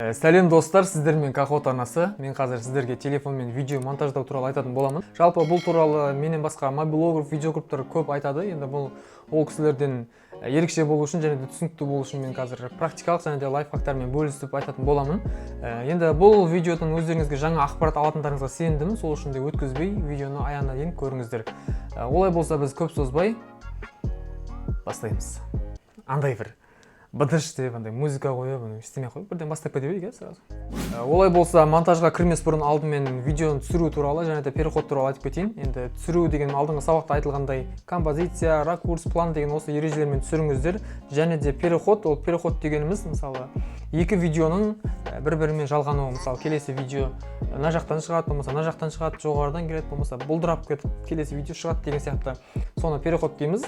Сәлем достар, сіздермен Кахот арнасы. Мен қазір сіздерге телефонмен видео монтаждау туралы айтатын боламын. Жалпы бұл туралы менен басқа мобилограф, видеографтар көп айтады. Енді бұл ол кісілерден ерекше болу үшін және де түсінікті болу үшін мен қазір практикалық және де лайфхактармен бөлісіп айтатын боламын. Енді бұл видеодан өздеріңізге жаңа ақпарат алатындарыңызға сенімдімін. Сол үшін де өткізбей видеоны аяғына дейін көріңіздер. Олай болса біз көп созбай бастаймыз. Андай бір быдыш деп андай музыка қойып, істемей қойып, бірден бастап кете берейік сразу. Олай болса, монтажға кірмес бұрын алдымен видеоны түсіру туралы және де переход туралы айтып кетейін. Енді түсіру деген алдыңғы сабақта айтылғандай композиция, ракурс, план деген осы ережелермен түсіріңіздер. Және де переход, ол переход дегеніміз, мысалы, екі видеоның бір-бірімен жалғануы. Мысалы, келесі видео мына жақтан шығады, болмаса мына жақтан шығады, жоғарыдан келеді, болмаса бұлдырап кетіп, келесі видео шығады деген сияқты. Соны переход дейміз.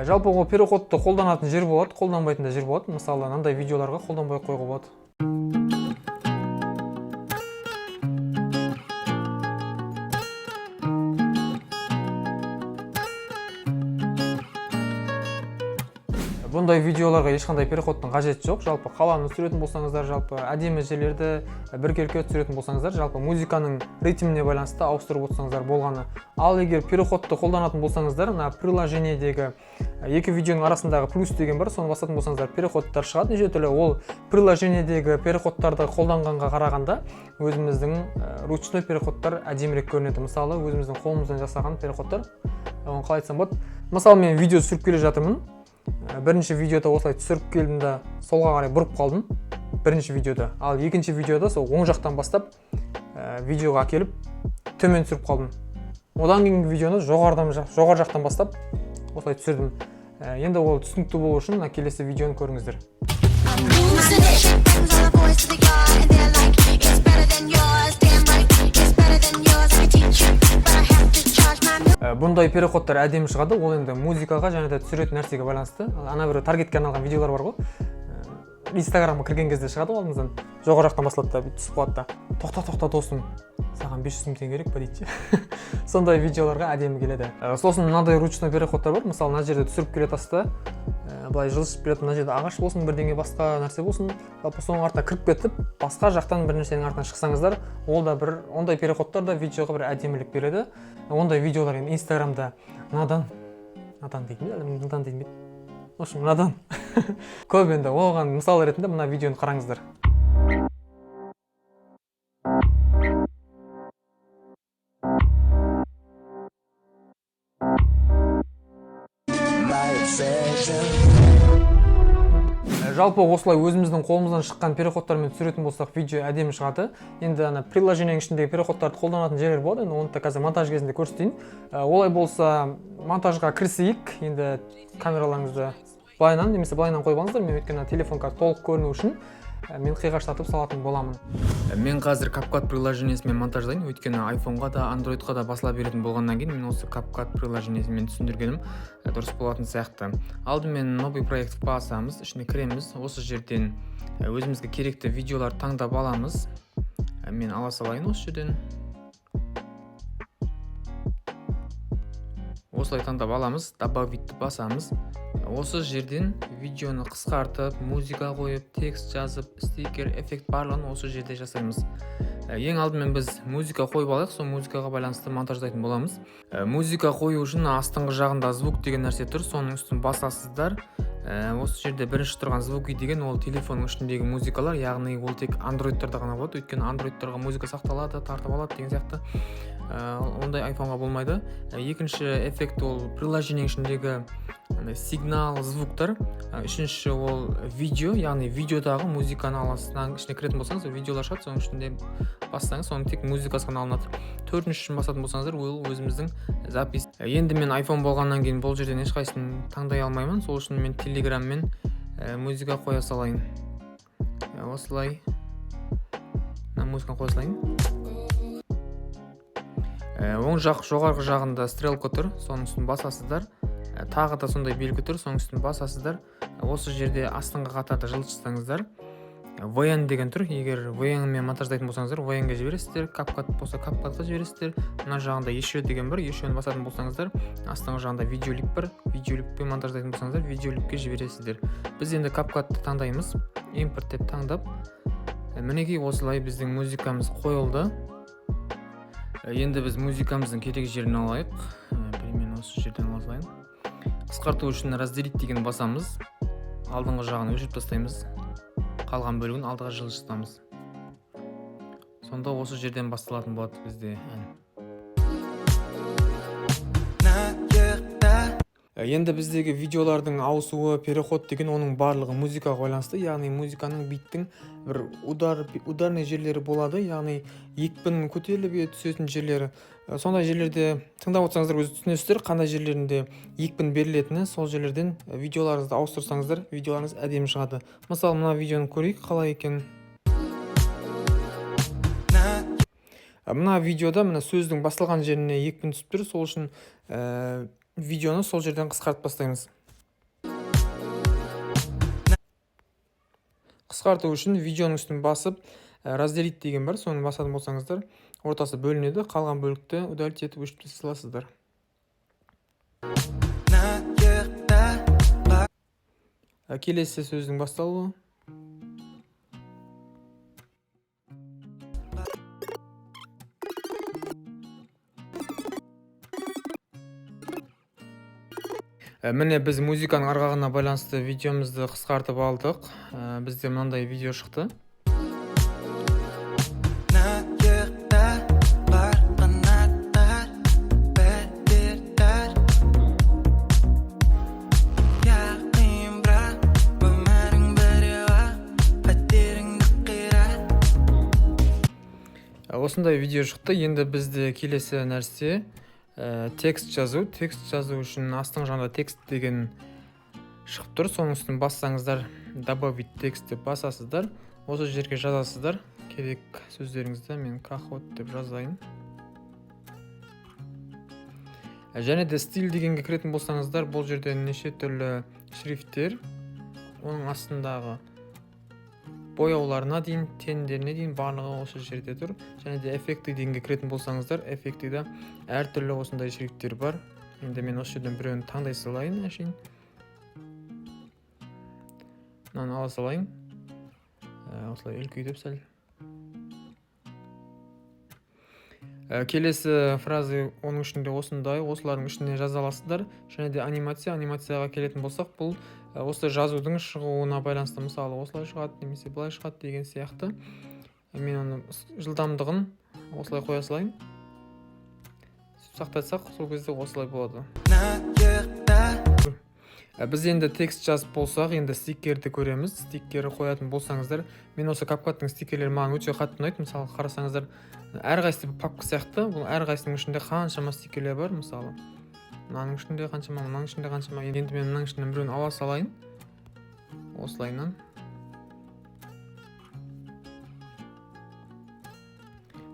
Жалпы ол переходты қолданатын жер болады, қолданбайтын да жер болады. Мысалы, мынандай видеоларға қолданбай қойуға болады. Бұндай видеоларға ешқандай переходтың қажеті жоқ. Жалпы қаланы түсіретін болсаңыздар, жалпы әдемі жерлерді біркелкі түсіретін болсаңыздар, жалпы музыканың ритміне байланысты ауыстырып отырсаңыздар болғаны. Ал егер переходты қолданатын болсаңыздар, мына приложениедегі екі видеоның арасындағы плюс деген бар, соны басатын болсаңыздар, переходтар шығады. Неше түрлі ол приложениедегі переходтарды қолданғанға қарағанда өзіміздің ручной переходтар әдемірек көрінеді. Мысалы, өзіміздің қолымыздан жасаған переходтар. Оны қалай айтсам болады? Мысалы, мен видео түсіріп келе жатырмын. Бірінші видеода осылай түсіріп келдім да солға қарай бұрып қалдым. Бірінші видеода. Ал екінші видеода сол оң жақтан бастап видеоға келіп төмен түсіріп қалдым. Одан кейінгі видеоны жоғары жақтан бастап осылай түсірдім. Енді ол түсінікті болу үшін келесі видеоны көріңіздер. Бұндай переходтар әдемі шығады. Ол енді музыкаға және де түсіретін нәрсеге байланысты. Ана бір таргетке арналған видеолар бар ғой. Инстаграмға кірген кезде шығады ғой алдыңыздан. Жоғары жақтан басталады да түсіп қалады да. Тоқта досым, саған 500 мың теңге керек па дейді. Сондай видеоларға әдемі келеді. Сосын мынандай ручной переходтар бар. Мысалы, мына жерде түсіріп келе жатасыз, былай жылжып келеді, мына жерде ағаш болсын, бірдеңе басқа нәрсе болсын, жалпы соның артына кіріп кетіп, басқа жақтан бір нәрсенің артынан шықсаңыздар, ол да бір ондай переходтар да видеоға бір әдемілік береді. Ондай видеолар енді Инстаграмда надан дейді. В общем, надан. Көп енді оған мысал ретінде мына видеоны қараңыздар. Жалпы осылай өзіміздің қолымыздан шыққан переходтармен түсіретін болсақ, видео әдемі шығады. Енді ана приложениенің ішіндегі переходтарды қолданатын жерлер болады. Енді оны да қазір монтаж кезінде көрсетейін. Олай болса, монтажға кірісейік. Енді камераларыңызды былайынан немесе былайынан қойып алыңыздар. Мен өйткені телефонға толық көріну үшін мен қиғаштатып салатын боламын. Мен қазір CapCut приложениесімен монтаждайын. Өйткені iPhone-ға да, Android-қа да басыла беретін болғаннан кейін мен осы CapCut приложениесімен түсіндіргенім дұрыс болатын сияқты. Алдымен новый проект басамыз, ішіне кіреміз. Осы жерден өзімізге керекті видеолар таңдап аламыз. Мен ала салайын осы жерден. Осылай таңдап аламыз, добавитті басамыз. Осы жерден видеоны қысқартып, музыка қойып, текст жазып, стикер, эффект барлығын осы жерде жасаймыз. Ең алдымен біз музыка қойып алайық, сол музыкаға байланысты монтаждайтын боламыз. Музыка қою үшін астыңғы жағында звук деген нәрсе тұр, соның үстін басасыздар. Осы жерде бірінші тұрған звуки деген ол телефонның ішіндегі музыкалар, яғни ол тек андроидтарда ғана болады, өйткені андроидтарға музыка сақталады, тартып алады деген сияқты. Ондай iPhone-ға болмайды. Екінші эффект ол приложениенің ішіндегі сигнал, звуктар. Үшінші ол видео, яғни видеодағы музыканы аласынан ішіне кіретін болсаңыз, видеолар шығады, соның ішінде бассаңыз, соның тек музыкасы ғана алынады. Төртіншісін басатын болсаңыздар, ол өзіміздің запись. Енді мен iPhone болғаннан кейін бұл жерден ешқайсысын таңдай алмаймын, сол үшін мен Telegram-мен музыка қоя салайын. Осылай музыканы қоя салайын. Оң жақ жоғарғы жағында стрелка тұр, соның үстін басасыздар. Тағы да сондай белгі тұр, соның үстін басасыздар. Осы жерде астыңғы қатарда жылжытсаңыздар, VN деген тұр. Егер VN-мен монтаждайтын болсаңыздар, VN-ге жібересіздер, CapCut болса CapCut-ға жібересіздер. Мына жағында еще деген бар, ешені басатын болсаңыздар, астыңғы жағында видеолип бар, видеолиппен монтаждайтын болсаңыздар, видеолипке жібересіздер. Біз енді CapCut-ты таңдаймыз, импорт деп таңдап, Мінекей осылай біздің музыкамыз қойылды. Енді біз музыкамыздың керек жерін алайық. Примерно осы жерден алайын. Қысқарту үшін разделить деген басамыз. Алдыңғы жағын өшіріп тастаймыз. Қалған бөлігін алдыға жылжытамыз. Сонда осы жерден басталатын болады бізде ән. Енді біздегі видеолардың ауысуы, переход деген оның барлығы музыкаға байланысты. Яғни музыканың биттің бір ударный жерлері болады. Яғни екпін көтеріліп түсетін жерлері. Сондай жерлерде тыңдап отырсаңыздар өзі түсінесіздер, қандай жерлерінде екпін берілетіні. Сол жерлерден видеоларыңызды ауыстырсаңыздар, видеоларыңыз әдемі шығады. Мысалы, мына видеоны көрейік, қалай екен. Мына видеода мына сөздің басталған жеріне екпін түсіп тұр. Сол үшін видеоны сол жерден қысқартып бастаймыз. Қысқарту үшін видеоның үстін басып, разделить деген бар, соны басатын болсаңыздар, ортасы бөлінеді, қалған бөлікті удалить етіп өшіріп тастай аласыздар. Келесі сөздің басталуы. Міне біз музыканың арғағына байланысты видеомызды қысқартып алдық. Бізде мынандай видео шықты. Осындай видео шықты. Енді бізде келесі нәрсе текст жазу. Текст жазу үшін астың жағында текст деген шығып тұр. Соның үстін бассаңыздар, добавить текст деп басасыздар. Осы жерге жазасыздар. Керек сөздеріңізді мен кахот деп жазайын. Және де стиль дегенге кіретін болсаңыздар, бұл жерде неше түрлі шрифттер, оның астындағы бояуларына дейін, тендеріне дейін барлығы осы жерде тұр. Және де эффекті дегенге кіретін болсаңыздар, эффектіде әртүрлі осындай шрифттер бар. Енді мен осы жерден біреуін таңдай салайын әшейін. Мынаны ала салайын. Осылай үлкейтіп сәл. Келесі фразы оның ішінде осындай, осылардың ішіне жаза аласыздар. Және де анимацияға келетін болсақ, бұл осы жазудың шығуына байланысты. Мысалы, осылай шығады, немесе былай шығады деген сияқты. Мен оны жылдамдығын осылай қоя салайын. Сақтатсақ, сол кезде осылай болады. Біз енді текст жазып болсақ, енді стикерді көреміз. Стикері қоятын болсаңыздар, мен осы CapCut'тың стикерлері маған өте қатты ұнайды. Мысалы, қарасаңыздар, әрқайсысы папка сияқты. Бұл әрқайсының ішінде қаншама стикерлер бар, мысалы. Мынаның ішінде қаншама, мынаның ішінде қаншама. Енді мен мынаның ішінен біреуін ала салайын. Осылайынан.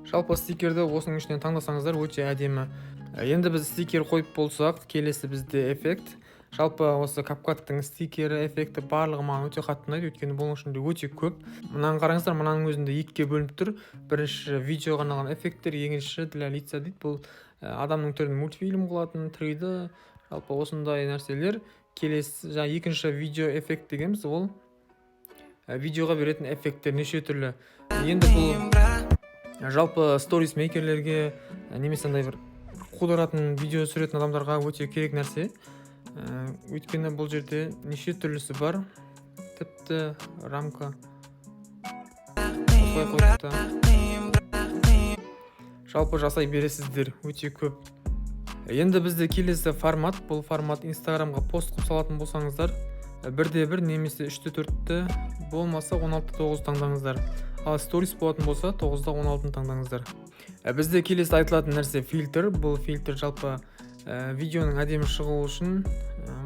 Жалпы стикерді осының ішінен таңдасаңыздар өте әдемі. Енді біз стикер қойып болсақ, келесі бізде эффект. Жалпы осы CapCut'тың стикері, эффекті барлығы маған өте қатты ұнайды, өйткені бұның ішінде өте көп. Мынаны қараңыздар, мынаның өзінде екіге бөлініп тұр. Бірінші видеоға арналған эффекттер, екіншісі для лица дейді. Бұл адамның түрін мультфильм қылатын, 3D, жалпы осындай нәрселер. Келесі, екінші видео эффект дегеніміз, ол видеоға беретін эффекттер неше түрлі. Енді бұл жалпы сторис мейкерлерге, немесе андай бір қудыратын видео түсіретін адамдарға өте керек нәрсе. Өйткені бұл жерде неше түрлісі бар. Тіпті рамка осылай қойыпты. Жалпы жасай бересіздер, өте көп. Енді бізде келесі формат. Бұл формат Инстаграмға пост қып салатын болсаңыздар, 1-1 немесе 3-4 болмаса 16-9 таңдаңыздар. Ал сторис болатын болса 9-16 таңдаңыздар. Бізде келесі айтылатын нәрсе фильтр. Бұл фильтр жалпы видеоның әдемі шығуы үшін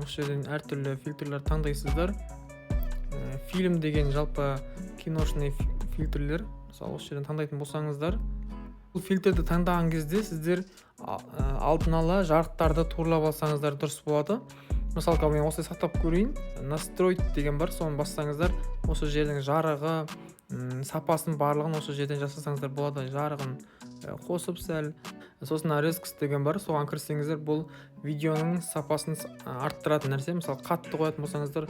осы жерден әртүрлі фильтрлер таңдайсыздар. Фильм деген жалпы киношный фильтрлер. Мысалы, осы жерден таңдайтын болсаңыздар, бұл фильтрді таңдаған кезде сіздер алдын ала жарықтарды турлап алсаңыздар дұрыс болады. Мысалы, мен осылай сақтап көрейін. Настроить деген бар, соны бассаңыздар, осы жердің жарығы, сапасын барлығын осы жерден жасасаңыздар болады. Жарығын қосып сәл сосын резкс деген бар, соған кірсеңіздер бұл видеоның сапасын арттыратын нәрсе. Мысалы қатты қоятын болсаңыздар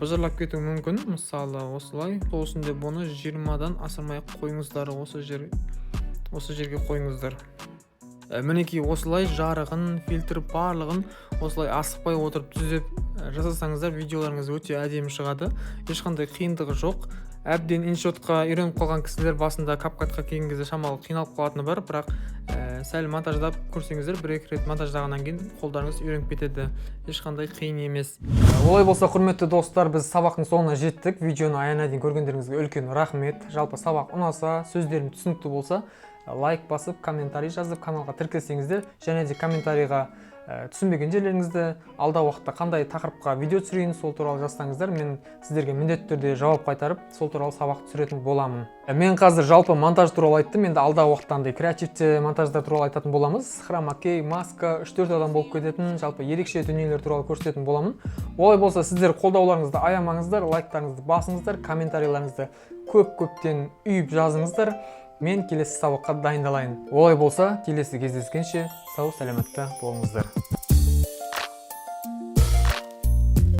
быжырлап кетуі мүмкін. Мысалы осылай, сол үшін де бұны 20-дан асырмай қойыңыздар, осы жерге қойыңыздар. Мінекей осылай жарығын, фильтр барлығын осылай асықпай отырып түзеп жасасаңыздар видеоларыңыз өте әдемі шығады. Ешқандай қиындығы жоқ. Әбден иншотқа үйреніп қалған кісілер басында CapCutқа келген кезде шамалы қиналып қалатыны бар, бірақ сәл монтаждап көрсеңіздер, бір-екі рет монтаждағаннан кейін қолдарыңыз үйреніп кетеді. Ешқандай қиын емес. Олай болса, құрметті достар, біз сабақтың соңына жеттік. Видеоны аяғына дейін көргендеріңізге үлкен рахмет. Жалпы сабақ ұнаса, сөздерім түсінікті болса, лайк басып, комментарий жазып, каналға тіркелсеңіздер, және де комментарийға түсінбеген жерлеріңізді, алда уақытта қандай тақырыпқа видео түсірейін, сол туралы жазсаңыздар, мен сіздерге міндетті түрде жауап қайтарып, сол туралы сабақ түсіретін боламын. Мен қазір жалпы монтаж туралы айттым, енді алда уақыттанда креативті монтаждар туралы айтатын боламыз. Хромакей, маска, 3-4 адам болып кететін, жалпы ерекше дүниелер туралы көрсететін боламын. Олай болса, сіздер қолдауларыңызды аямаңыздар, лайктарыңызды басыңыздар, комментарийларыңызды көп-көптен үйіп жазыңыздар. Мен келесі сабаққа дайындалайын. Олай болса, келесі кездескенше сау саламатта болыңыздар.